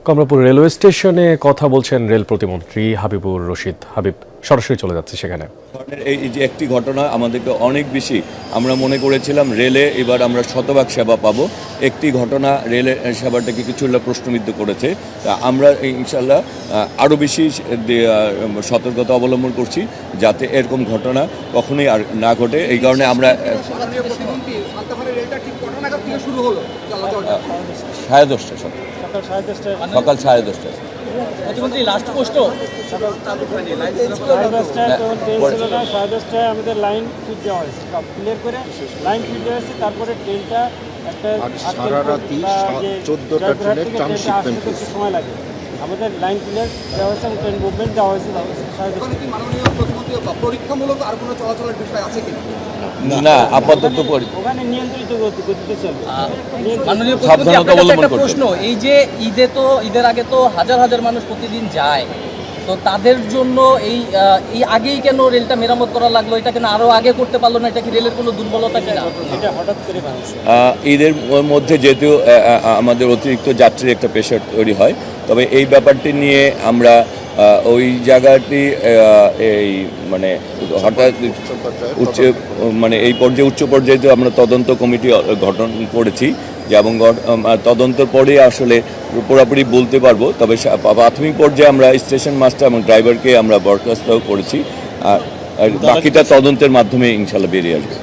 Kamalapur railway স্টেশনে কথা বলছেন রেল প্রতিমন্ত্রী হাবিবুর রশিদ। হাবিব, সরাসরি চলে যাচ্ছে সেখানে। এই যে একটি ঘটনা আমাদেরকে অনেক বেশি, আমরা মনে করেছিলাম রেলে এবার আমরা শতভাগ সেবা পাবো। একটি ঘটনা রেলের সেবাটাকে কিছুটা প্রশ্নবিদ্ধ করেছে। তা আমরা ইনশাল্লাহ আরও বেশি সতর্কতা অবলম্বন করছি যাতে এরকম ঘটনা কখনোই আর না ঘটে। এই কারণে আমরা 10:30 সকাল 10:30। প্রতিমন্ত্রী লাস্ট পোস্ট আমাদের লাইন ফিট দেওয়া হয়েছে, সব ক্লিয়ার করে লাইন ফিট দেওয়া হয়েছে। তারপরে ট্রেনটা একটা সারা রাতি 14টা ট্রেনের ট্রানশিপমেন্ট হয়েছে। সময় লাগে, আমাদের লাইন ক্লিয়ার দেওয়া হয়েছে এবং ট্রেন মুভমেন্ট দেওয়া হয়েছে। পরীক্ষামূলক আর কোনো চলাচলের বিষয় আছে কিনা? না, আপাতত ওখানে নিয়ন্ত্রিত গতিতে চলবে। মাননীয় সাবধানতা প্রতিমন্ত্রী, অবলম্বন একটা করতে প্রশ্ন, এই যে ঈদের আগে তো হাজার হাজার মানুষ প্রতিদিন যায়, তো তাদের জন্য এই আগেই কেন রেলটা মেরামত করা লাগলো? এটা কেন আরো আগে করতে পারলো না? এটা কি রেলের কোনো দুর্বলতা কিনা? এটা হঠাৎ করে বানিয়েছে। ঈদের মধ্যে যেহেতু আমাদের অতিরিক্ত যাত্রীর একটা প্রেশার তৈরি হয়, তবে এই ব্যাপারটি নিয়ে আমরা ওই জায়গাটি এই মানে হঠাৎ এই পর্যায়ে উচ্চ পর্যায়ে আমরা তদন্ত কমিটি গঠন করেছি এবং তদন্তের পরে আসলে পুরোপুরি বলতে পারবো। তবে প্রাথমিক পর্যায়ে আমরা স্টেশন মাস্টার এবং ড্রাইভারকে আমরা বরখাস্ত করেছি, আর বাকিটা তদন্তের মাধ্যমে ইনশাল্লাহ বেরিয়ে আসবে।